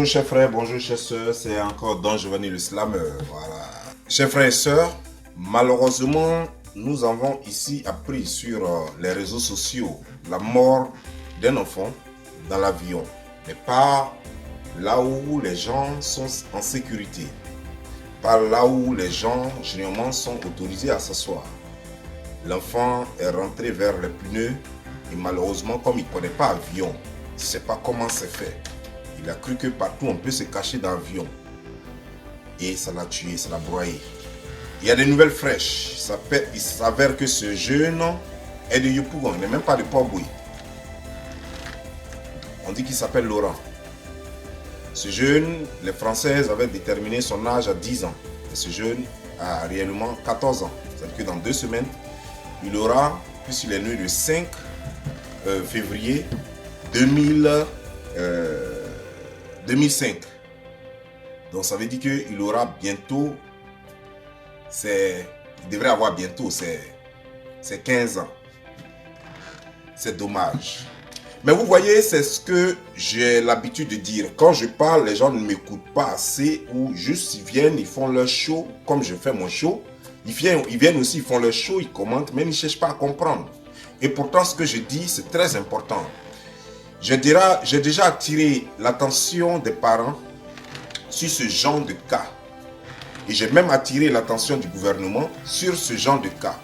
Bonjour chers frères, bonjour chers sœurs, c'est encore Don Giovanni le Slammer. Voilà. Chers frères et sœurs, malheureusement, nous avons ici appris sur les réseaux sociaux la mort d'un enfant dans l'avion, mais pas là où les gens sont en sécurité, pas là où les gens généralement sont autorisés à s'asseoir. L'enfant est rentré vers les pneus et malheureusement, comme il ne connaît pas l'avion, il ne sait pas comment c'est fait. Il a cru que partout on peut se cacher dans l'avion. Et ça l'a tué, ça l'a broyé. Il y a des nouvelles fraîches. Il s'avère que ce jeune est de Yopougon, il n'est même pas de Port-Bouilly. On dit qu'il s'appelle Laurent. Ce jeune, les Françaises avaient déterminé son âge à 10 ans. Et ce jeune a réellement 14 ans. C'est-à-dire que dans 2 semaines, il aura, puisqu'il est né le 5 février 2005. Donc ça veut dire qu'il aura bientôt, il devrait avoir bientôt ses 15 ans. C'est dommage. Mais vous voyez, c'est ce que j'ai l'habitude de dire. Quand je parle, les gens ne m'écoutent pas assez ou juste ils viennent, ils font leur show, comme je fais mon show. Ils viennent aussi, ils font leur show, ils commentent, mais ils ne cherchent pas à comprendre. Et pourtant, ce que je dis, c'est très important. J'ai déjà attiré l'attention des parents sur ce genre de cas. Et j'ai même attiré l'attention du gouvernement sur ce genre de cas.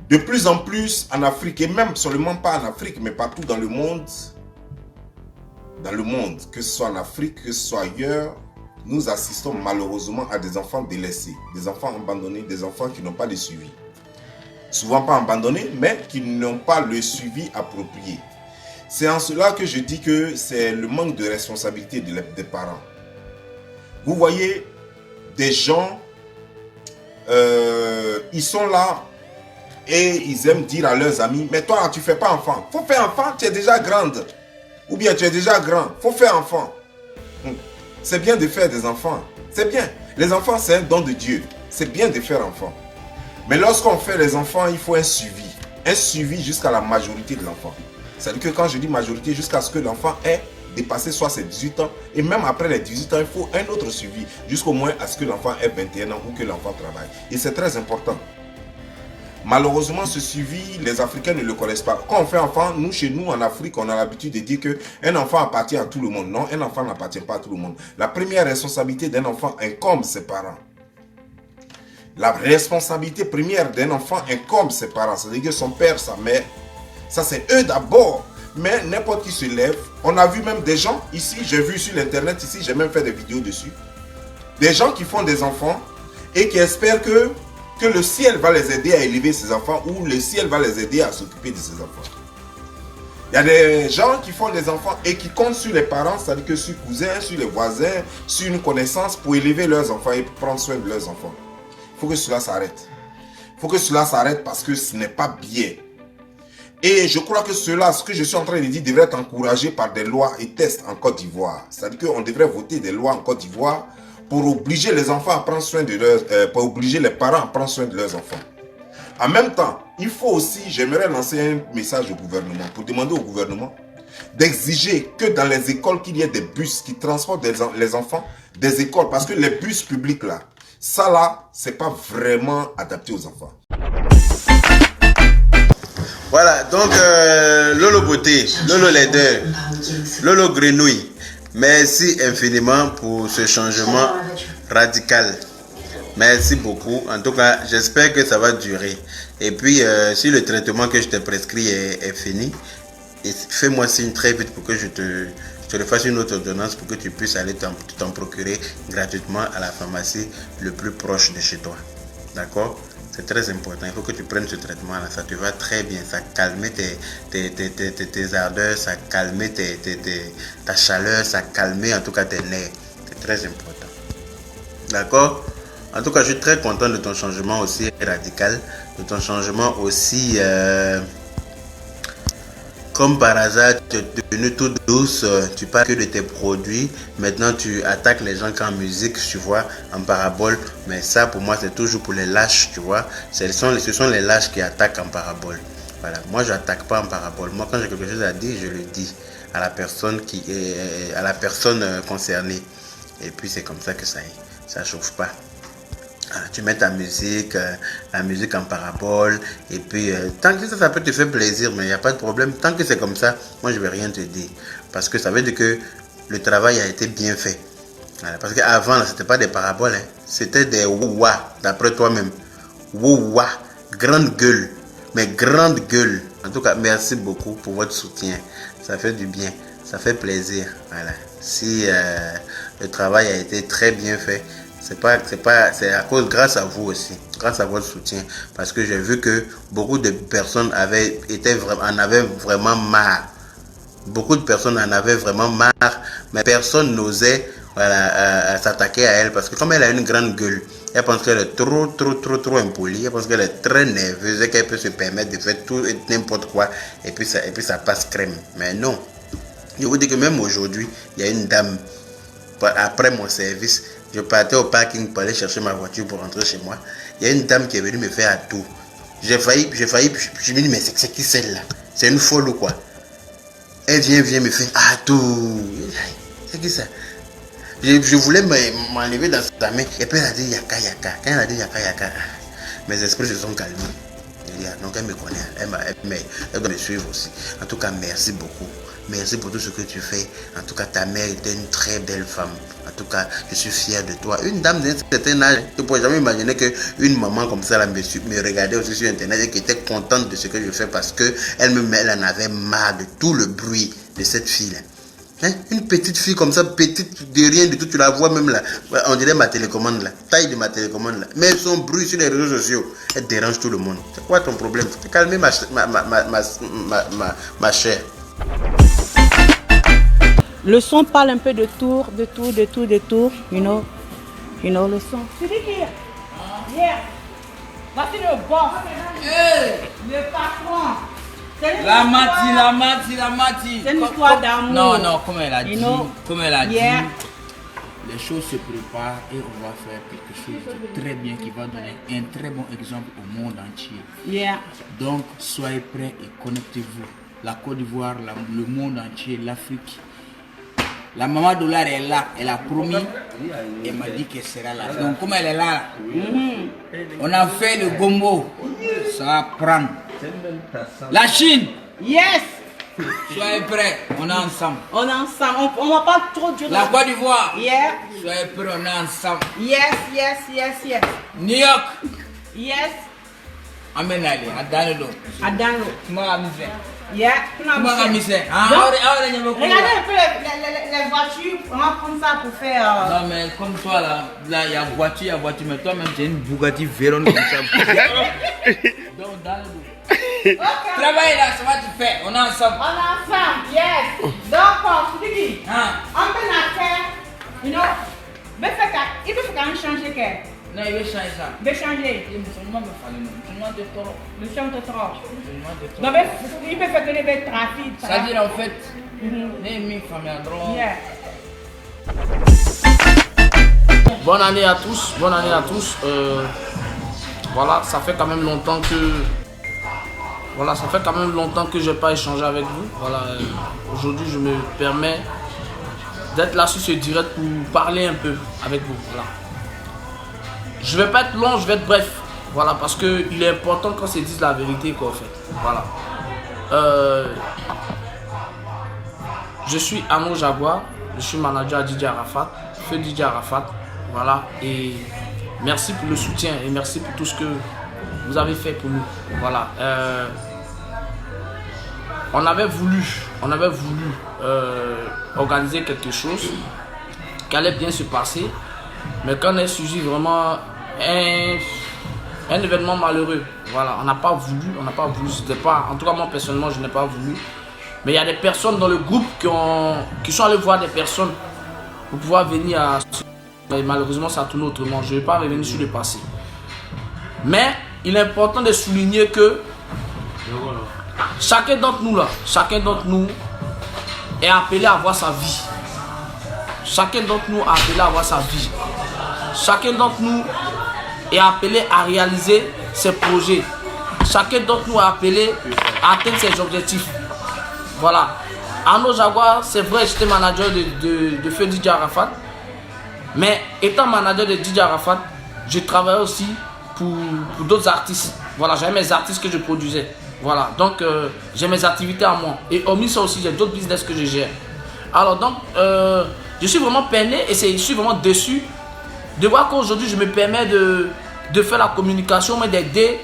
De plus en plus en Afrique, et même seulement pas en Afrique, mais partout dans le monde, que ce soit en Afrique, que ce soit ailleurs, nous assistons malheureusement à des enfants délaissés, des enfants abandonnés, des enfants qui n'ont pas de suivi. Souvent pas abandonnés, mais qui n'ont pas le suivi approprié. C'est en cela que je dis que c'est le manque de responsabilité des parents. Vous voyez, des gens, ils sont là et ils aiment dire à leurs amis, mais toi, tu ne fais pas enfant. Il faut faire enfant, tu es déjà grande. Ou bien tu es déjà grand, il faut faire enfant. C'est bien de faire des enfants. C'est bien. Les enfants, c'est un don de Dieu. C'est bien de faire enfant. Mais lorsqu'on fait les enfants, il faut un suivi. Un suivi jusqu'à la majorité de l'enfant. C'est-à-dire que quand je dis majorité, jusqu'à ce que l'enfant ait dépassé soit ses 18 ans. Et même après les 18 ans, il faut un autre suivi. Jusqu'au moins à ce que l'enfant ait 21 ans ou que l'enfant travaille. Et c'est très important. Malheureusement, ce suivi, les Africains ne le connaissent pas. Quand on fait enfant, nous, chez nous, en Afrique, on a l'habitude de dire qu'un enfant appartient à tout le monde. Non, un enfant n'appartient pas à tout le monde. La première responsabilité d'un enfant incombe ses parents. La responsabilité première d'un enfant incombe ses parents. C'est-à-dire que son père, sa mère, ça c'est eux d'abord. Mais n'importe qui se lève. On a vu même des gens ici, j'ai vu sur l'internet ici, j'ai même fait des vidéos dessus. Des gens qui font des enfants et qui espèrent que le ciel va les aider à élever ces enfants ou le ciel va les aider à s'occuper de ces enfants. Il y a des gens qui font des enfants et qui comptent sur les parents, c'est-à-dire que sur les cousins, sur les voisins, sur une connaissance pour élever leurs enfants et prendre soin de leurs enfants. Il faut que cela s'arrête. Il faut que cela s'arrête parce que ce n'est pas bien. Et je crois que ce que je suis en train de dire, devrait être encouragé par des lois et tests en Côte d'Ivoire. C'est-à-dire qu'on devrait voter des lois en Côte d'Ivoire pour obliger les enfants à prendre soin de pour obliger les parents à prendre soin de leurs enfants. En même temps, il faut aussi, j'aimerais lancer un message au gouvernement, pour demander au gouvernement d'exiger que dans les écoles, qu'il y ait des bus qui transportent les enfants des écoles. Parce que les bus publics là, ça là, c'est pas vraiment adapté aux enfants. Voilà, donc Lolo Beauté, Lolo Laideur, Lolo Grenouille, merci infiniment pour ce changement radical. Merci beaucoup. En tout cas, j'espère que ça va durer. Et puis, si le traitement que je t'ai prescrit est fini, fais-moi signe très vite pour que je te fasse une autre ordonnance pour que tu puisses aller t'en procurer gratuitement à la pharmacie le plus proche de chez toi. D'accord ? C'est très important. Il faut que tu prennes ce traitement-là. Ça te va très bien. Ça calme tes ardeurs, ça calme ta chaleur, ça calme en tout cas tes nerfs. C'est très important. D'accord? En tout cas, je suis très content de ton changement aussi radical, de ton changement aussi... Comme par hasard, tu es devenu toute douce, tu parles que de tes produits. Maintenant, tu attaques les gens en musique, tu vois, en parabole. Mais ça, pour moi, c'est toujours pour les lâches, tu vois. Ce sont les lâches qui attaquent en parabole. Voilà, moi, je n'attaque pas en parabole. Moi, quand j'ai quelque chose à dire, je le dis. à la personne concernée. Et puis c'est comme ça que ça chauffe pas. Tu mets ta musique, la musique en parabole, et puis tant que ça peut te faire plaisir, mais il n'y a pas de problème. Tant que c'est comme ça, moi je ne vais rien te dire. Parce que ça veut dire que le travail a été bien fait. Voilà, parce qu'avant, ce n'était pas des paraboles, hein, c'était des wouwa, d'après toi-même. Wouwa, grande gueule, mais grande gueule. En tout cas, merci beaucoup pour votre soutien. Ça fait du bien, ça fait plaisir. Voilà. Si le travail a été très bien fait, c'est à cause, grâce à vous aussi, grâce à votre soutien, parce que j'ai vu que beaucoup de personnes en avaient vraiment marre. Beaucoup de personnes en avaient vraiment marre, mais personne n'osait s'attaquer à elle, parce que comme elle a une grande gueule, elle pense qu'elle est trop impolie, elle pense qu'elle est très nerveuse et qu'elle peut se permettre de faire tout et n'importe quoi, et puis ça passe crème. Mais non, je vous dis que même aujourd'hui, il y a une dame, après mon service, je partais au parking pour aller chercher ma voiture pour rentrer chez moi. Il y a une dame qui est venue me faire à tout. J'ai failli, je me dis, mais c'est qui celle-là? C'est une folle ou quoi? Elle vient me faire à tout. C'est qui ça? Je voulais m'enlever dans sa main. Et puis elle a dit yaka. Quand elle a dit yaka, mes esprits se sont calmés. Donc elle me connaît, elle doit me suivre aussi. En tout cas, merci beaucoup. Merci pour tout ce que tu fais. En tout cas, ta mère était une très belle femme. En tout cas, je suis fier de toi. Une dame d'un certain âge, tu ne pourrais jamais imaginer qu'une maman comme ça là, me regardait aussi sur Internet et qui était contente de ce que je fais parce qu'elle en avait marre de tout le bruit de cette fille-là. Hein? Une petite fille comme ça, petite de rien du tout, tu la vois même là. On dirait ma télécommande là, taille de ma télécommande là. Mais son bruit sur les réseaux sociaux, elle dérange tout le monde. C'est quoi ton problème? Faut te calmer ma chère. Le son parle un peu de tour, you know, le son. Tu dis qui? Yeah. Voici le boss. Le patron. La Mati. C'est une histoire d'amour. Non, comme elle a dit, yeah. Les choses se préparent et on va faire quelque chose de très bien qui va donner un très bon exemple au monde entier. Yeah. Donc, soyez prêts et connectez-vous. La Côte d'Ivoire, le monde entier, l'Afrique. La maman Dollar est là, elle a promis, elle m'a dit qu'elle sera là. Donc, comme elle est là, on a fait le gombo, ça va prendre. La Chine, Yes. soyez prêts, on est ensemble. On est ensemble, on va pas trop durer. La Côte d'Ivoire, Yeah. soyez prêts, on est ensemble. Yes. New York, Yes. amène aller, à Danilo. Adano. Comment amuser? Yeah. Comment amuser? Regardez un peu les voitures, on va prendre ça pour faire... Non mais comme toi là, il y a voiture, mais toi-même tu es une Bugatti Veyron comme ça. Donc dans le dos. Travaille là, ça va te faire, on est ensemble. On est ensemble, yes. Donc, tu dis, on peut la faire, you know, il peut quand même changer quelque. Non, il veut changer ça. Il veut changer. Il me fallait non. Musulman de tort. Le champ de trop. Musulman de tort. Donc, il peut faire que les trafics. C'est-à-dire en fait, les famille à droite. Yeah. Bonne année à tous, voilà, ça fait quand même longtemps que je n'ai pas échangé avec vous. Voilà, aujourd'hui je me permets d'être là sur ce direct pour parler un peu avec vous. Voilà. Je vais pas être long, je vais être bref. Voilà, parce que il est important qu'on se dise la vérité quoi en fait. Voilà. Je suis Arnaud Jaguar, je suis manager à DJ Arafat, feu DJ Arafat. Voilà, et merci pour le soutien et merci pour tout ce que vous avez fait pour nous. Voilà. On avait voulu organiser quelque chose qui allait bien se passer, mais quand on est suivi vraiment un événement malheureux. Voilà, on n'a pas voulu, c'était pas, en tout cas moi personnellement je n'ai pas voulu. Mais il y a des personnes dans le groupe qui sont allées voir des personnes pour pouvoir venir à... Mais malheureusement ça tourne autrement, je ne vais pas revenir sur le passé. Mais il est important de souligner que chacun d'entre nous est appelé à avoir sa vie. Chacun d'entre nous est appelé à avoir sa vie. Chacun d'entre nous est appelé à réaliser ses projets. Chacun d'entre nous est appelé à atteindre ses objectifs. Voilà. Arnaud Jaguar, c'est vrai, j'étais manager de feu DJ Arafat. Mais étant manager de DJ Arafat, je travaillais aussi pour d'autres artistes. Voilà, j'avais mes artistes que je produisais. Voilà, donc j'ai mes activités à moi. Et hormis ça aussi, j'ai d'autres business que je gère. Alors donc, je suis vraiment peiné et je suis vraiment déçu de voir qu'aujourd'hui, je me permets de faire la communication, mais d'aider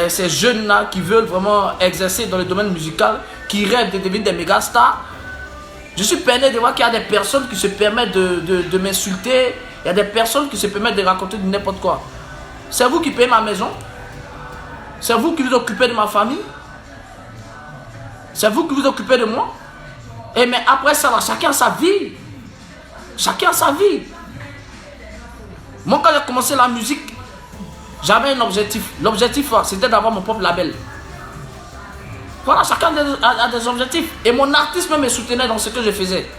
ces jeunes-là qui veulent vraiment exercer dans le domaine musical, qui rêvent de devenir des méga stars. Je suis peiné de voir qu'il y a des personnes qui se permettent de m'insulter. Il y a des personnes qui se permettent de raconter de n'importe quoi. C'est vous qui payez ma maison. C'est vous qui vous occupez de ma famille. C'est vous qui vous occupez de moi. Et mais après ça, là, chacun a sa vie. Chacun a sa vie. Moi, quand j'ai commencé la musique, j'avais un objectif. L'objectif, c'était d'avoir mon propre label. Voilà, chacun a des objectifs. Et mon artiste me soutenait dans ce que je faisais.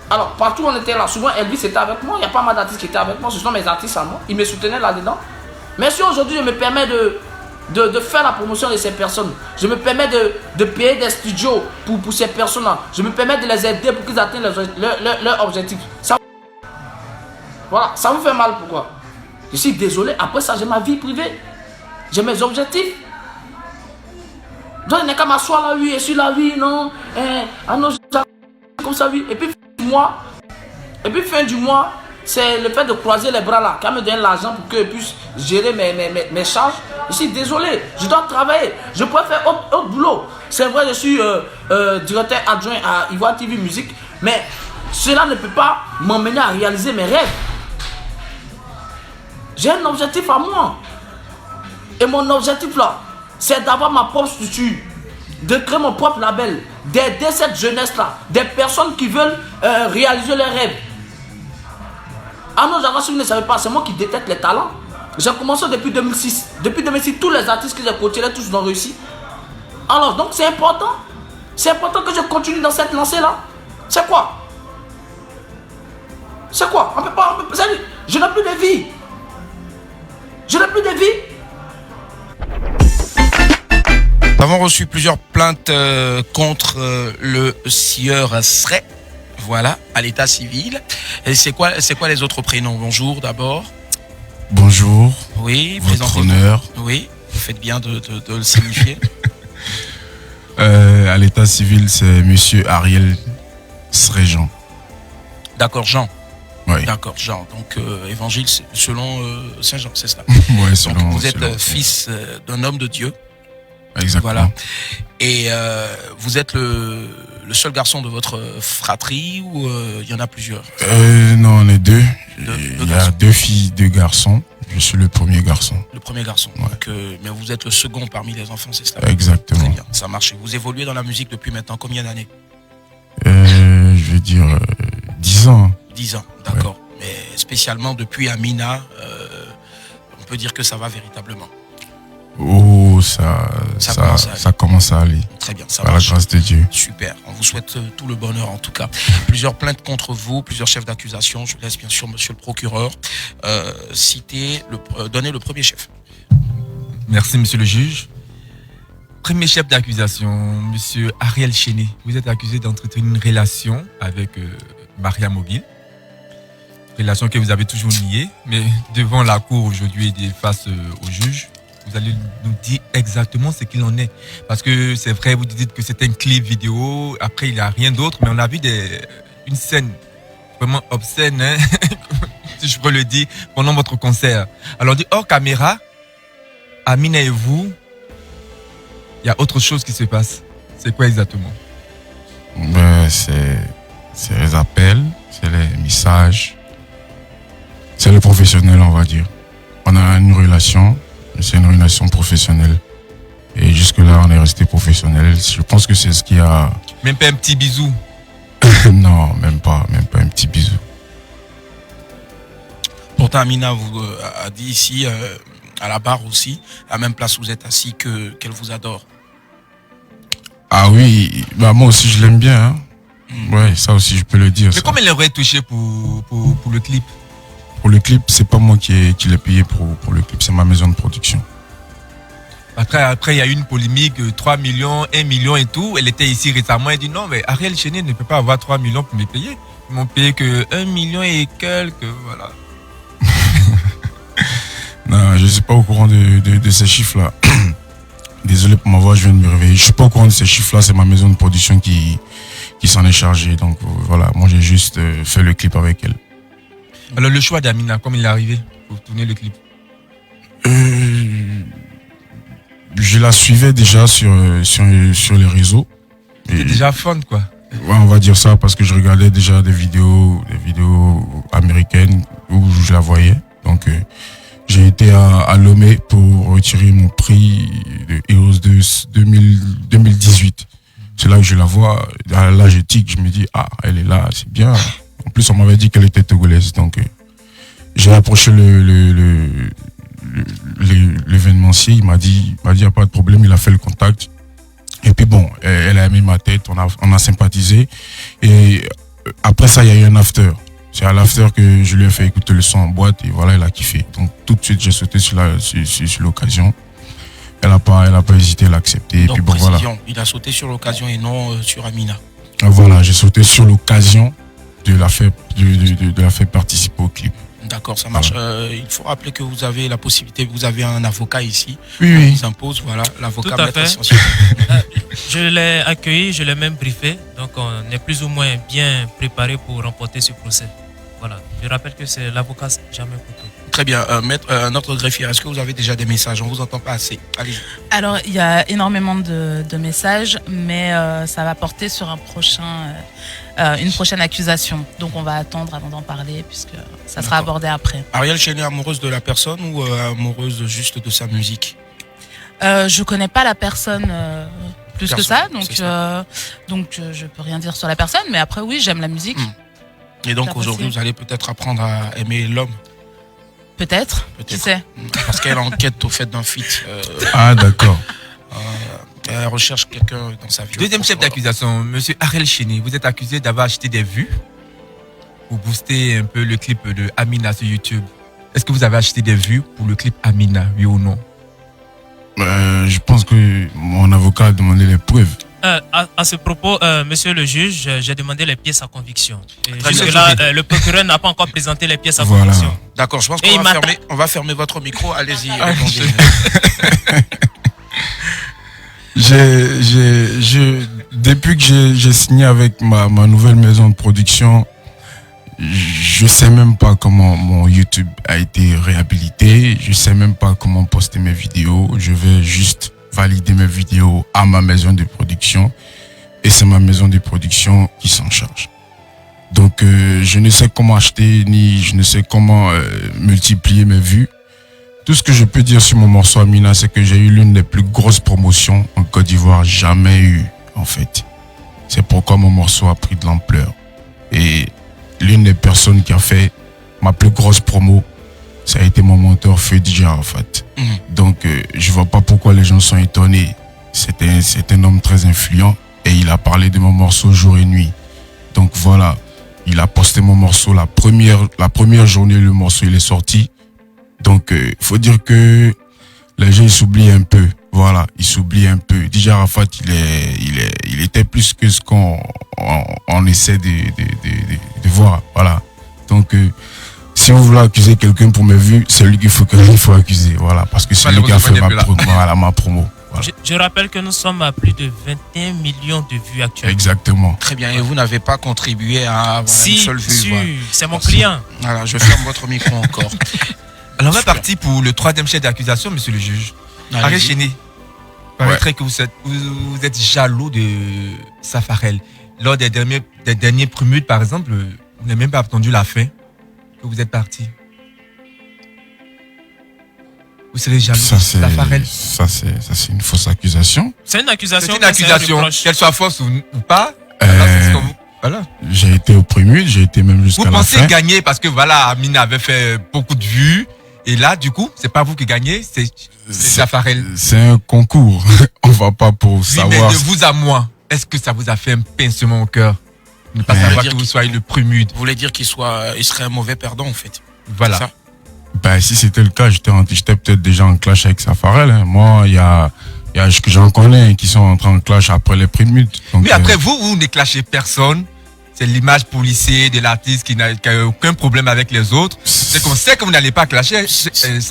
Alors, partout où on était là, souvent Elvis était avec moi. Il n'y a pas mal d'artistes qui étaient avec moi. Ce sont mes artistes à moi. Ils me soutenaient là-dedans. Mais si aujourd'hui, je me permets de faire la promotion de ces personnes, je me permets de payer des studios pour ces personnes-là, je me permets de les aider pour qu'ils atteignent leur objectif. Ça, voilà, ça vous fait mal, pourquoi? Je suis désolé, après ça, j'ai ma vie privée. J'ai mes objectifs. Donc, il n'est qu'à m'asseoir là, oui, et sur la vie, non. Ah non, comme ça, oui. Et puis, fin du mois, c'est le fait de croiser les bras là, quand me donne l'argent pour que je puisse gérer mes charges. Je suis désolé, je dois travailler. Je pourrais faire autre boulot. C'est vrai, je suis directeur adjoint à Ivoire TV Musique, mais cela ne peut pas m'emmener à réaliser mes rêves. J'ai un objectif à moi. Et mon objectif là, c'est d'avoir ma propre structure, de créer mon propre label, d'aider cette jeunesse-là, des personnes qui veulent réaliser leurs rêves. Ah non, si vous ne savez pas, c'est moi qui détecte les talents. J'ai commencé depuis 2006. Depuis 2006, tous les artistes que j'ai coachés, tous ont réussi. Alors, donc c'est important. C'est important que je continue dans cette lancée-là. C'est quoi? C'est quoi? On peut pas, je n'ai plus de vie. Je n'ai plus de vie. Nous avons reçu plusieurs plaintes contre le sieur Sray, voilà, à l'état civil. Et c'est quoi les autres prénoms? Bonjour d'abord. Bonjour. Oui, votre honneur. Oui, vous faites bien de le signifier. À l'état civil, c'est monsieur Ariel Sréjean. D'accord, Jean. Oui. D'accord, Jean. Donc, évangile selon Saint Jean, c'est ça. Oui, selon. Donc, vous êtes selon, fils d'un homme de Dieu. Exactement. Voilà. Et vous êtes le seul garçon de votre fratrie ou il y en a plusieurs? Non, on est deux. Il y a deux filles, deux garçons. Je suis le premier garçon. Le premier garçon. Ouais. Donc, mais vous êtes le second parmi les enfants, c'est ça? Exactement. Très bien, ça marche. Vous évoluez dans la musique depuis maintenant combien d'années? Je veux dire 10 ans. 10 ans, d'accord. Ouais. Mais spécialement depuis Amina, on peut dire que ça va véritablement. Oh, ça commence à aller. Très bien, ça va. Par la grâce de Dieu. Super, on vous souhaite tout le bonheur en tout cas. Plusieurs plaintes contre vous, plusieurs chefs d'accusation. Je laisse bien sûr monsieur le procureur donner le premier chef. Merci monsieur le juge. Premier chef d'accusation, monsieur Ariel Chéné. Vous êtes accusé d'entretenir une relation avec Maria Mobile. Relation que vous avez toujours niée, mais devant la cour aujourd'hui et face au juge, vous allez nous dire exactement ce qu'il en est. Parce que c'est vrai, vous dites que c'est un clip vidéo, après il n'y a rien d'autre, mais on a vu une scène vraiment obscène, hein, si je peux le dire, pendant votre concert. Alors, dit hors caméra, Amina et vous, il y a autre chose qui se passe. C'est quoi exactement? C'est les appels, c'est les messages, c'est le professionnel, on va dire. On a une relation. C'est une relation professionnelle. Et jusque-là, on est resté professionnel. Je pense que c'est ce qui a... Même pas un petit bisou? Non, même pas un petit bisou. Pourtant, Amina vous a dit ici, à la barre aussi, à la même place où vous êtes assis, qu'elle vous adore. Ah oui, bah moi aussi je l'aime bien. Hein. Ouais, ça aussi je peux le dire. Mais comment elle aurait touché pour le clip? Pour le clip, c'est pas moi qui l'ai payé pour le clip, c'est ma maison de production. Après, il y a eu une polémique, 3 millions, 1 million et tout. Elle était ici récemment. Elle dit non, mais Ariel Chéné ne peut pas avoir 3 millions pour me payer. Ils m'ont payé que 1 million et quelques, voilà. Non, je ne suis pas au courant de ces chiffres-là. Désolé pour ma voix, je viens de me réveiller. Je ne suis pas au courant de ces chiffres-là. C'est ma maison de production qui s'en est chargée. Donc voilà, moi j'ai juste fait le clip avec elle. Alors le choix d'Amina, comme il est arrivé pour tourner le clip? Je la suivais déjà sur les réseaux. C'était déjà fun, quoi. Ouais, on va dire ça parce que je regardais déjà des vidéos américaines où je la voyais. Donc j'ai été à Lomé pour retirer mon prix de Heroes 2018. C'est là que je la vois. Là, je tic, je me dis, ah, elle est là, c'est bien. En plus, on m'avait dit qu'elle était togolaise. Donc, j'ai approché l'événementier. Il m'a dit, il n'y a pas de problème. Il a fait le contact. Et puis bon, elle a aimé ma tête. On a sympathisé. Et après ça, il y a eu un after. C'est à l'after que je lui ai fait écouter le son en boîte. Et voilà, elle a kiffé. Donc, tout de suite, j'ai sauté sur l'occasion. Elle n'a pas hésité à l'accepter. Donc, puis bon, précision, voilà. il a sauté sur l'occasion et non sur Amina. Voilà, j'ai sauté sur l'occasion de la faire participer au clip. D'accord, ça marche. Il faut rappeler que vous avez la possibilité, vous avez un avocat ici. Oui. Il s'impose, voilà, l'avocat Tout à maître fait. essentiel. Je l'ai accueilli, je l'ai même briefé. Donc on est plus ou moins bien préparé pour remporter ce procès. Voilà. Je rappelle que c'est l'avocat Jamais Couteau. Très bien. Maître, notre greffier, est-ce que vous avez déjà des messages? On ne vous entend pas assez. Allez. Alors, il y a énormément de messages, mais ça va porter sur une prochaine accusation. Donc, on va attendre avant d'en parler, puisque ça sera abordé après. Ariel Chéné, amoureuse de la personne ou amoureuse juste de sa musique? Je connais pas la personne plus que ça, donc je peux rien dire sur la personne, mais après, oui, j'aime la musique. Et donc, aujourd'hui, vous allez peut-être apprendre à aimer l'homme. Peut-être, qui sait. Parce qu'elle enquête au fait d'un feat. Ah, d'accord. Elle recherche quelqu'un dans sa vie. Deuxième chef d'accusation, monsieur Ariel Chéné, vous êtes accusé d'avoir acheté des vues pour booster un peu le clip de Amina sur YouTube. Est-ce que vous avez acheté des vues pour le clip Amina, oui ou non? Je pense que mon avocat a demandé les preuves. À ce propos, monsieur le juge, j'ai demandé les pièces à conviction. Très Jusque-là, bien. le procureur n'a pas encore présenté les pièces à Voilà. conviction. D'accord, je pense Et qu'on va fermer votre micro. Allez-y. Depuis que j'ai signé avec ma nouvelle maison de production, je sais même pas comment mon YouTube a été réhabilité. Je sais même pas comment poster mes vidéos. Je vais juste valider mes vidéos à ma maison de production. Et c'est ma maison de production qui s'en charge. Donc, je ne sais comment acheter, ni je ne sais comment multiplier mes vues. Tout ce que je peux dire sur mon morceau Amina, c'est que j'ai eu l'une des plus grosses promotions en Côte d'Ivoire jamais eu, en fait. C'est pourquoi mon morceau a pris de l'ampleur. Et l'une des personnes qui a fait ma plus grosse promo, ça a été mon mentor Feu DJ Arafat. Donc, je vois pas pourquoi les gens sont étonnés. C'est un homme très influent et il a parlé de mon morceau jour et nuit. Donc voilà, il a posté mon morceau la première journée, le morceau il est sorti. Donc, faut dire que les gens ils s'oublient un peu. Voilà, ils s'oublient un peu. DJ Arafat, il était plus que ce qu'on essaie de voir. Voilà. Donc, si vous voulez accuser quelqu'un pour mes vues, c'est lui qu'il faut accuser. Voilà, parce que c'est lui qui a fait ma promo. Voilà. Je rappelle que nous sommes à plus de 21 millions de vues actuellement. Exactement. Très bien. Et vous n'avez pas contribué à avoir une seule vue. Si, voilà. c'est mon client. Voilà, je ferme votre micro encore. Alors, on va partir pour le troisième chef d'accusation, monsieur le juge. Ariel Chéné, il paraîtrait que vous êtes jaloux de Safarel. Lors des derniers prémudes, par exemple, vous n'avez même pas attendu la fin que vous êtes parti. Vous serez jaloux de Safarel. Ça, c'est une fausse accusation. C'est une accusation. C'est une accusation, qu'elle soit fausse ou pas. Voilà. J'ai été au prémude, j'ai été même jusqu'à la fin. Vous pensez gagner parce que voilà, Amina avait fait beaucoup de vues. Et là, du coup, c'est pas vous qui gagnez, c'est Safarel. C'est un concours. On va pas pour savoir. Mais de vous à moi, est-ce que ça vous a fait un pincement au cœur? Ne pas savoir que vous soyez le prémude. Vous voulez dire qu'il serait un mauvais perdant, en fait. Voilà. Ben, si c'était le cas, j'étais peut-être déjà en clash avec Safarel. Hein. Moi, il y a que j'en connais qui sont entrés en clash après les prémutes. Mais après, vous ne clashez personne. C'est l'image policière de l'artiste qui n'a aucun problème avec les autres. C'est qu'on sait que vous n'allez pas clasher.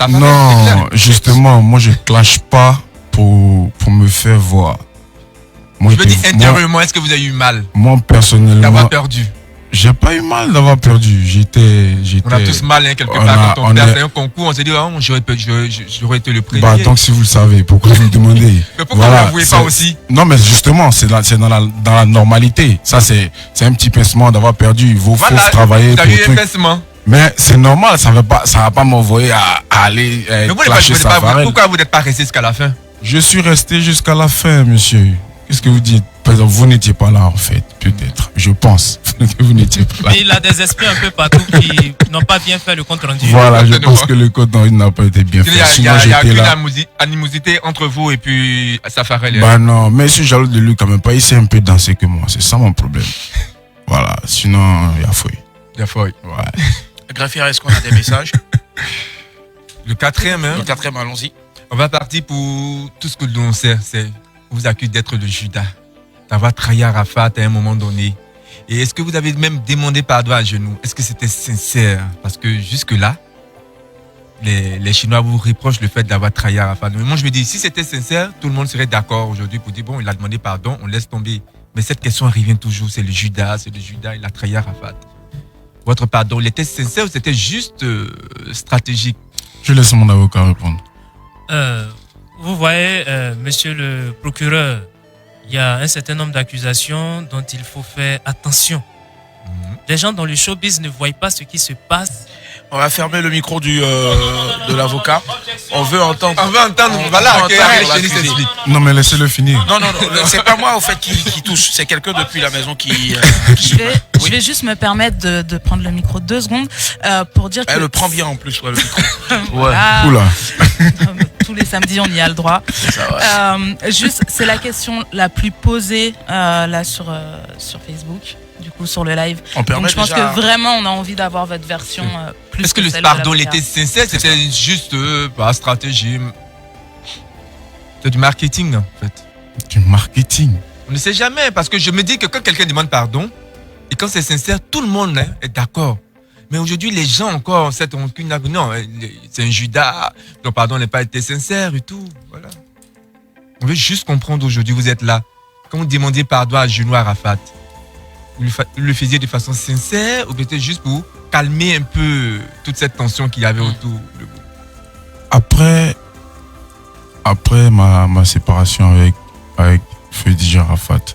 Non, justement, moi, je clash pas pour me faire voir. Moi, je veux dire, intérieurement, est-ce que vous avez eu mal? Moi, personnellement. D'avoir perdu? J'ai pas eu mal d'avoir perdu. On a tous mal, hein, quelque part. Quand on perd un concours, on s'est dit, oh, j'aurais été le premier. Bah, tant que si vous le savez, pourquoi vous me demandez? Mais pourquoi vous n'avouez pas aussi? Non, mais justement, c'est dans la normalité. Ça, c'est un petit pincement d'avoir perdu. Il faut travailler pour eu un pincement. Mais c'est normal, ça va pas m'envoyer à aller clasher Safarel. Pourquoi vous n'êtes pas resté jusqu'à la fin? Je suis resté jusqu'à la fin, monsieur. Qu'est-ce que vous dites? Par exemple, vous n'étiez pas là, en fait, peut-être. Je pense que vous n'étiez pas là. Mais il a des esprits un peu partout qui n'ont pas bien fait le compte rendu. Voilà, je pense que le compte rendu n'a pas été bien fait. Il y a une animosité entre vous et puis Safarel. Bah non, mais je suis jaloux de lui quand même pas. Il sait un peu danser que moi. C'est ça mon problème. Voilà, sinon, il y a fouille. Il y a fouille. Ouais. Graffière, est-ce qu'on a des messages? Le quatrième, hein? Le quatrième, allons-y. On va partir pour tout ce que l'on sait. On vous accuse d'être le Judas, d'avoir trahi Arafat à un moment donné. Et est-ce que vous avez même demandé pardon à genoux? Est-ce que c'était sincère? Parce que jusque-là, les Chinois vous reprochent le fait d'avoir trahi Arafat. Mais moi, je me dis, si c'était sincère, tout le monde serait d'accord aujourd'hui pour dire, bon, il a demandé pardon, on laisse tomber. Mais cette question revient toujours, c'est le Judas, il a trahi Arafat. Votre pardon, il était sincère ou c'était juste stratégique? Je laisse mon avocat répondre. Vous voyez, monsieur le procureur, il y a un certain nombre d'accusations dont il faut faire attention. Les gens dans le showbiz ne voient pas ce qui se passe. On va fermer le micro de l'avocat. On veut entendre. Voilà, non, mais laissez-le finir. Non, c'est pas moi, au fait, qui touche. C'est quelqu'un depuis la maison qui... Je vais juste me permettre de prendre le micro 2 secondes pour dire que... Elle le prend bien en plus, ouais, le micro. Voilà. Oula. Tous les samedis, on y a le droit. Ça, ouais. Juste, c'est la question la plus posée là sur Facebook, du coup sur le live. Donc je pense que vraiment, on a envie d'avoir votre version plus. Est-ce que le pardon était sincère? C'était juste stratégie. C'est du marketing, en fait. Du marketing? On ne sait jamais, parce que je me dis que quand quelqu'un demande pardon, et quand c'est sincère, tout le monde est d'accord. Mais aujourd'hui, les gens encore, cette rancune, non, c'est un Judas, donc pardon n'a pas été sincère et tout. Voilà. On veut juste comprendre aujourd'hui, vous êtes là. Quand vous demandiez pardon à genoux à Arafat, vous le faisiez de façon sincère ou peut-être juste pour calmer un peu toute cette tension qu'il y avait autour de vous? Après ma séparation avec Feu DJ Arafat,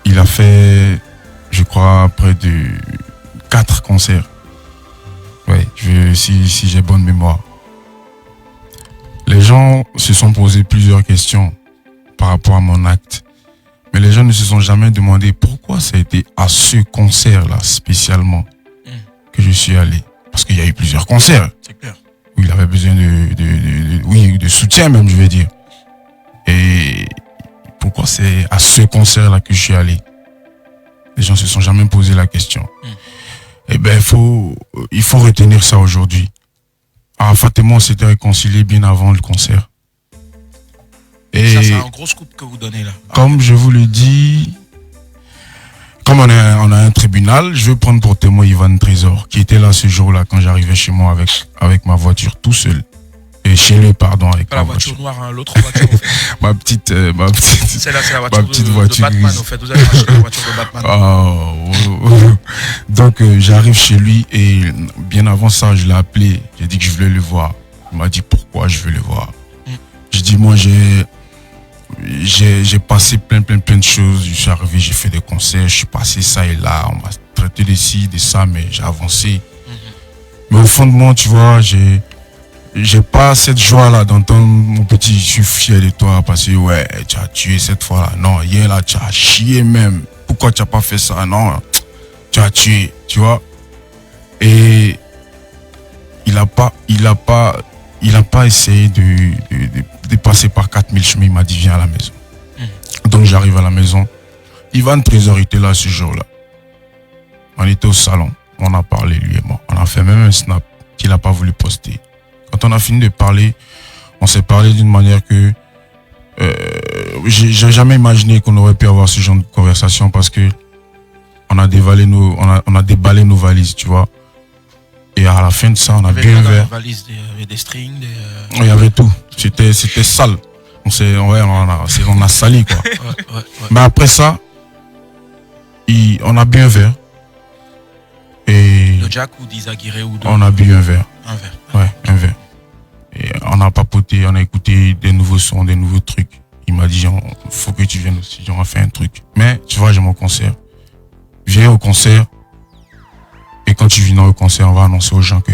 il a fait, je crois, près de 4 concerts. Ouais, si j'ai bonne mémoire. Les gens se sont posé plusieurs questions par rapport à mon acte. Mais les gens ne se sont jamais demandé pourquoi ça a été à ce concert-là, spécialement, que je suis allé. Parce qu'il y a eu plusieurs concerts. C'est clair. Où il avait besoin de soutien, même, je vais dire. Et pourquoi c'est à ce concert-là que je suis allé? Les gens ne se sont jamais posé la question. Eh bien, il faut retenir ça aujourd'hui. Arafat et moi, on s'était réconciliés bien avant le concert. Et ça, c'est un gros scoop que vous donnez là. Comme je vous le dis, comme on a un tribunal, je veux prendre pour témoin Ivan Trésor, qui était là ce jour-là quand j'arrivais chez moi avec ma voiture tout seul. Et chez lui, pardon, avec la voiture noire, hein, l'autre voiture, en fait. ma petite. C'est la voiture, voiture de Batman, en fait. Vous avez acheté la voiture de Batman. Donc, j'arrive chez lui et bien avant ça, je l'ai appelé. J'ai dit que je voulais le voir. Il m'a dit pourquoi je veux le voir. J'ai dit, moi, j'ai passé plein de choses. Je suis arrivé, j'ai fait des concerts, je suis passé ça et là. On m'a traité de ci, de ça, mais j'ai avancé. Mais au fond de moi, tu vois, j'ai pas cette joie-là d'entendre mon petit, je suis fier de toi parce que ouais, tu as tué cette fois-là. Non, hier là, tu as chié même. Pourquoi tu n'as pas fait ça? Non, tu as tué, tu vois. Et il a pas essayé de passer par 4000 chemins. Il m'a dit viens à la maison. Donc j'arrive à la maison. Ivan Trésor était là ce jour-là. On était au salon. on a parlé, lui et moi. On a fait même un snap qu'il n'a pas voulu poster. Quand on a fini de parler, on s'est parlé d'une manière que j'ai jamais imaginé qu'on aurait pu avoir ce genre de conversation parce que on a déballé nos valises, tu vois. Et à la fin de ça, on a bu un verre. Des strings, Il y avait tout. C'était sale. On a sali, quoi. Ouais. Mais après ça, on a bu un verre. Et le Jack ou d'Izaguirre ou de... On a bu un verre. Un verre. Ouais, un verre. Et on a papoté, on a écouté des nouveaux sons, des nouveaux trucs. Il m'a dit, faut que tu viennes aussi, on a fait un truc. Mais, tu vois, j'ai mon concert. Viens au concert. Et quand tu viens au concert, on va annoncer aux gens que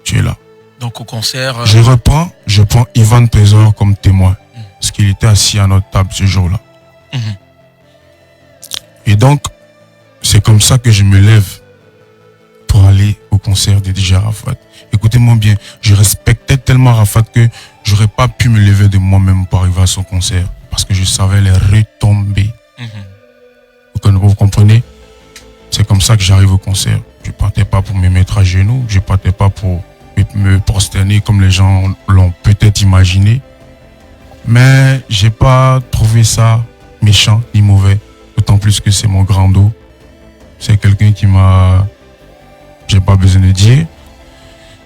tu es là. Donc au concert... Je prends Ivan Trésor comme témoin. Parce qu'il était assis à notre table ce jour-là. Et donc, c'est comme ça que je me lève pour aller au concert de DJ Arafat. Écoutez-moi bien, je respectais tellement Arafat que j'aurais pas pu me lever de moi-même pour arriver à son concert. Parce que je savais les retombées. Vous comprenez? C'est comme ça que j'arrive au concert. Je partais pas pour me mettre à genoux. Je partais pas pour me prosterner comme les gens l'ont peut-être imaginé. Mais j'ai pas trouvé ça méchant ni mauvais. D'autant plus que c'est mon grand dos. C'est quelqu'un qui m'a... J'ai pas besoin de dire.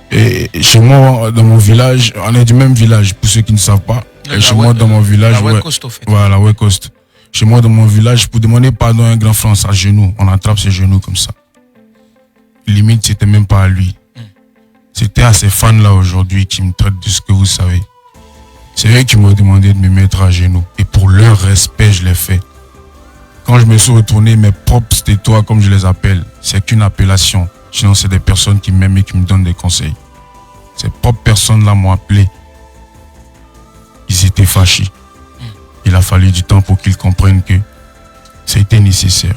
Et chez moi, dans mon village, on est du même village, pour ceux qui ne savent pas. Chez moi, dans mon village... La West Coast, au fait. Voilà, la West Coast. Chez moi, dans mon village, pour demander pardon à un grand frère, à genoux. On attrape ses genoux comme ça. Limite, c'était même pas à lui. C'était à ces fans-là aujourd'hui qui me traitent de ce que vous savez. C'est eux qui m'ont demandé de me mettre à genoux. Et pour leur respect, je l'ai fait. Quand je me suis retourné, mes propres tétois, comme je les appelle, c'est qu'une appellation. Sinon, c'est des personnes qui m'aiment et qui me donnent des conseils. Ces propres personnes-là m'ont appelé. Ils étaient fâchés. Il a fallu du temps pour qu'ils comprennent que c'était nécessaire.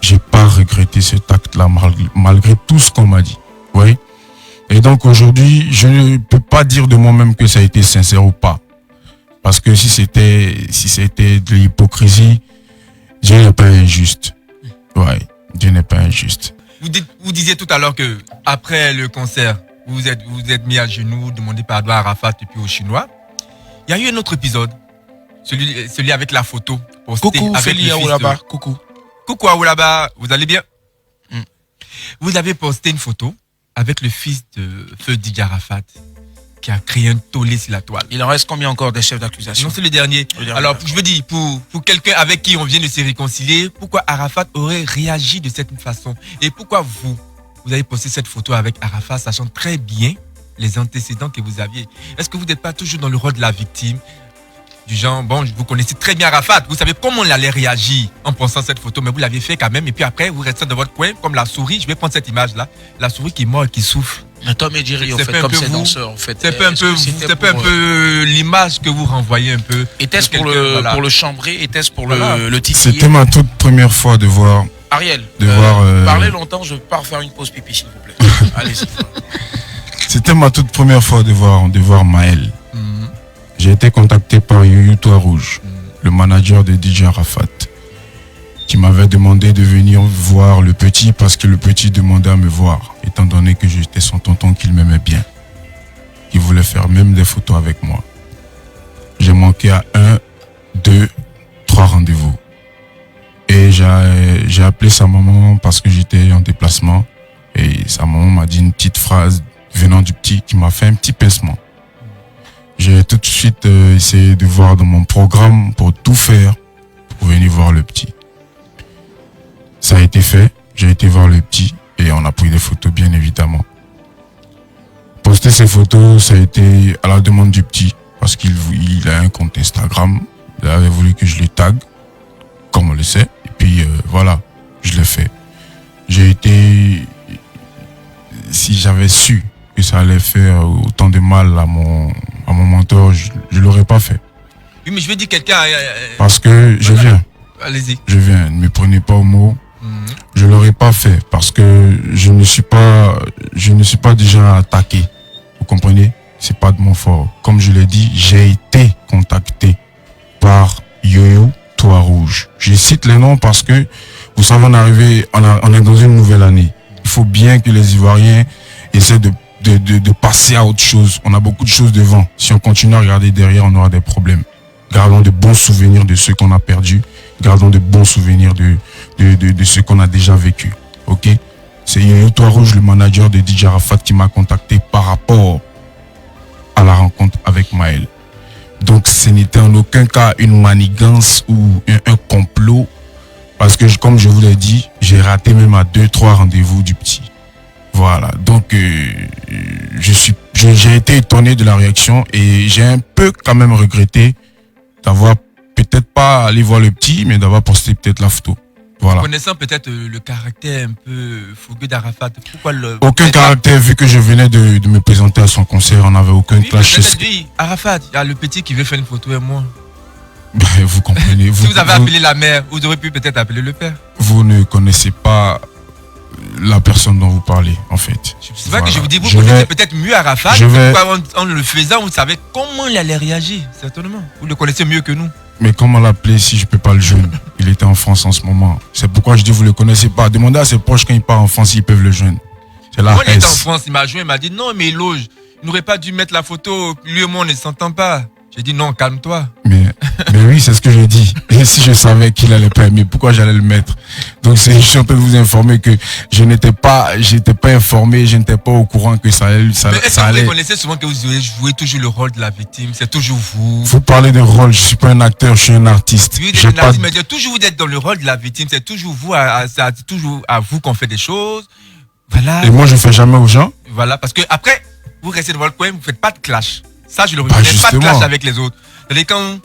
J'ai pas regretté cet acte-là malgré tout ce qu'on m'a dit. Oui. Et donc aujourd'hui, je ne peux pas dire de moi-même que ça a été sincère ou pas. Parce que si c'était de l'hypocrisie, Dieu n'est pas injuste. Ouais, Dieu n'est pas injuste. Vous disiez tout à l'heure que après le concert, vous êtes mis à genoux, demandé pardon à Arafat et puis aux Chinois. Il y a eu un autre épisode, celui avec la photo. Coucou, Feli Aoulaba. Coucou. Coucou Aoulaba, vous allez bien? Vous avez posté une photo avec le fils de feu DJ Arafat qui a créé un tollé sur la toile. Il en reste combien encore des chefs d'accusation? Non, c'est le dernier. Alors, je veux dire, pour quelqu'un avec qui on vient de se réconcilier, pourquoi Arafat aurait réagi de cette façon? Et pourquoi vous avez posté cette photo avec Arafat, sachant très bien les antécédents que vous aviez? Est-ce que vous n'êtes pas toujours dans le rôle de la victime? Du genre, bon, vous connaissez très bien Arafat, vous savez comment il allait réagir en pensant cette photo, mais vous l'avez fait quand même, et puis après, vous restez dans votre coin, comme la souris. Je vais prendre cette image-là, la souris qui mord et qui souffle. Tom et Jerry, en fait, comme ces danseurs, en fait. C'est un peu l'image que vous renvoyez un peu. Était-ce pour le chambrer? Était-ce pour le titiller? C'était ma toute première fois de voir... Ariel, parlez longtemps, je pars faire une pause pipi, s'il vous plaît. Allez-y. C'était ma toute première fois de voir Maël. J'ai été contacté par Youyou Toit Rouge, le manager de DJ Arafat, qui m'avait demandé de venir voir le petit parce que le petit demandait à me voir, étant donné que j'étais son tonton qu'il m'aimait bien. Il voulait faire même des photos avec moi. J'ai manqué à 1, 2, 3 rendez-vous. Et j'ai appelé sa maman parce que j'étais en déplacement. Et sa maman m'a dit une petite phrase venant du petit qui m'a fait un petit pincement. J'ai tout de suite essayé de voir dans mon programme pour tout faire pour venir voir le petit. Ça a été fait, j'ai été voir le petit et on a pris des photos bien évidemment. Poster ces photos, ça a été à la demande du petit parce qu'il a un compte Instagram. Il avait voulu que je le tag, comme on le sait. Et puis voilà, je l'ai fait. J'ai été... Si j'avais su que ça allait faire autant de mal à mon mentor, je l'aurais pas fait. Oui, mais je veux dire quelqu'un... Parce que je viens. Allez-y. Je viens, ne me prenez pas au mot. Je l'aurais pas fait parce que je ne suis pas déjà attaqué. Vous comprenez? C'est pas de mon fort. Comme je l'ai dit, j'ai été contacté par Youyou Toit Rouge. Je cite les noms parce que, vous savez, on est dans une nouvelle année. Il faut bien que les Ivoiriens essaient de passer à autre chose. On a beaucoup de choses devant. Si on continue à regarder derrière, on aura des problèmes. Gardons de bons souvenirs de ceux qu'on a perdus. Gardons de bons souvenirs de ce qu'on a déjà vécu. Ok? C'est Yo-Yo Toit Rouge, le manager de DJ Arafat, qui m'a contacté par rapport à la rencontre avec Maël. Donc ce n'était en aucun cas une manigance ou un complot. Parce que comme je vous l'ai dit, j'ai raté même à 2-3 rendez-vous du petit. Voilà. Donc j'ai été étonné de la réaction et j'ai un peu quand même regretté d'avoir peut-être pas allé voir le petit, mais d'avoir posté peut-être la photo. Voilà. Connaissant peut-être le caractère un peu fougueux d'Arafat, pourquoi aucun caractère, vu que je venais de me présenter à son concert, on n'avait aucun clash. Arafat, il y a le petit qui veut faire une photo et moi. Ben, vous comprenez. Si vous avez appelé la mère, vous aurez pu peut-être appeler le père. Vous ne connaissez pas la personne dont vous parlez, en fait. C'est vrai que je vous dis, vous connaissez peut-être mieux Arafat. En le faisant, vous savez comment il allait réagir, certainement. Vous le connaissez mieux que nous. Mais comment l'appeler si je ne peux pas le joindre? Il était en France en ce moment. C'est pourquoi je dis, vous ne le connaissez pas. Demandez à ses proches quand il part en France s'ils peuvent le joindre. C'est la Moi, il était en France, il m'a joint, il m'a dit, non, mais Loge, il n'aurait pas dû mettre la photo. Lui et moi, on ne s'entend pas. J'ai dit, non, calme-toi. Mais oui, c'est ce que j'ai dit. Et si je savais qu'il allait pas aimer, pourquoi j'allais le mettre? Donc je suis en train de vous informer que j'étais pas informé, je n'étais pas au courant que ça allait. Mais est-ce que vous reconnaissez souvent que vous jouez toujours le rôle de la victime? C'est toujours vous. Vous parlez de rôle, je suis pas un acteur, je suis un artiste. Oui, un artiste, mais toujours vous êtes dans le rôle de la victime, c'est toujours vous, c'est toujours à vous qu'on fait des choses. Voilà. Et moi je fais jamais aux gens? Voilà, parce que après, vous restez devant le coin, vous faites pas de clash. Ça, je le reconnais, pas de clash avec les autres. C'est-à-dire quand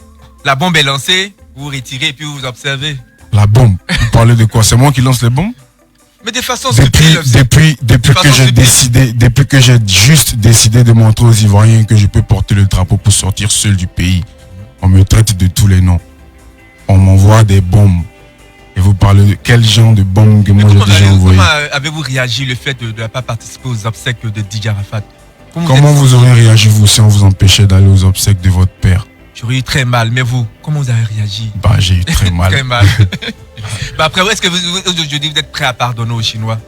la bombe est lancée, vous vous retirez et puis vous observez. La bombe? Vous parlez de quoi? C'est moi qui lance les bombes? Mais de façon depuis que j'ai juste décidé de montrer aux Ivoiriens que je peux porter le drapeau pour sortir seul du pays, on me traite de tous les noms. On m'envoie des bombes. Et vous parlez de quel genre de bombes que moi j'ai déjà envoyé? Comment avez-vous réagi le fait de ne pas participer aux obsèques de DJ Arafat? Comment vous aurez réagi vous si on vous empêchait d'aller aux obsèques de votre père? J'aurais eu très mal, mais vous, comment vous avez réagi? Bah, j'ai eu très mal. Très mal. Bah après, est-ce que aujourd'hui vous êtes prêt à pardonner aux Chinois?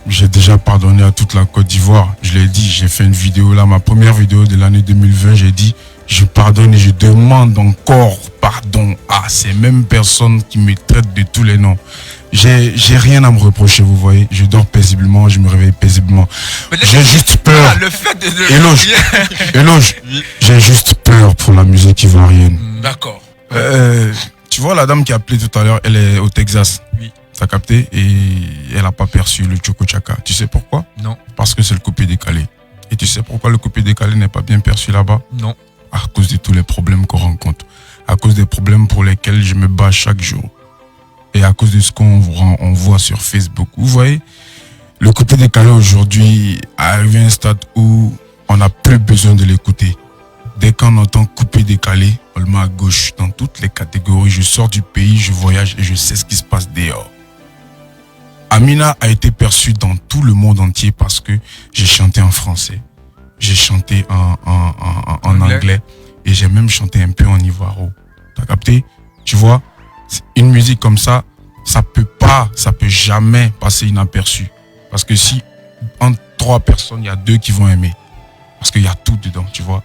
J'ai déjà pardonné à toute la Côte d'Ivoire. Je l'ai dit, j'ai fait une vidéo là, ma première vidéo de l'année 2020, j'ai dit, je pardonne et je demande encore pardon à ces mêmes personnes qui me traitent de tous les noms. J'ai rien à me reprocher, vous voyez. Je dors paisiblement, je me réveille paisiblement. J'ai juste peur. Éloge, j'ai juste peur pour la musique ivoirienne. D'accord. Tu vois la dame qui a appelé tout à l'heure, elle est au Texas. Oui. T'as capté? Et elle n'a pas perçu le Choco Chaka. Tu sais pourquoi? Non. Parce que c'est le coupé-décalé. Et tu sais pourquoi le coupé-décalé n'est pas bien perçu là-bas? Non. À cause de tous les problèmes qu'on rencontre. À cause des problèmes pour lesquels je me bats chaque jour. Et à cause de ce qu'on voit sur Facebook. Vous voyez, le coupé-décalé aujourd'hui arrive à un stade où on n'a plus besoin de l'écouter. Dès qu'on entend coupé-décalé, on le met à gauche dans toutes les catégories. Je sors du pays, je voyage et je sais ce qui se passe dehors. Amina a été perçue dans tout le monde entier parce que j'ai chanté en français. J'ai chanté en anglais. Et j'ai même chanté un peu en ivoiro. T'as capté? Tu vois, une musique comme ça, ça peut jamais passer inaperçu. Parce que si entre 3 personnes, il y a 2 qui vont aimer. Parce qu'il y a tout dedans, tu vois.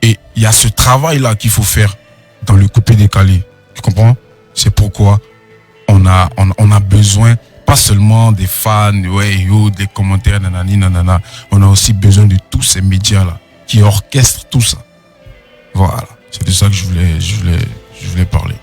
Et il y a ce travail-là qu'il faut faire dans le coupé-décalé. Tu comprends? C'est pourquoi on a besoin, pas seulement des fans, des commentaires, nanani, nanana. On a aussi besoin de tous ces médias-là qui orchestrent tout ça. Voilà. C'est de ça que je voulais parler.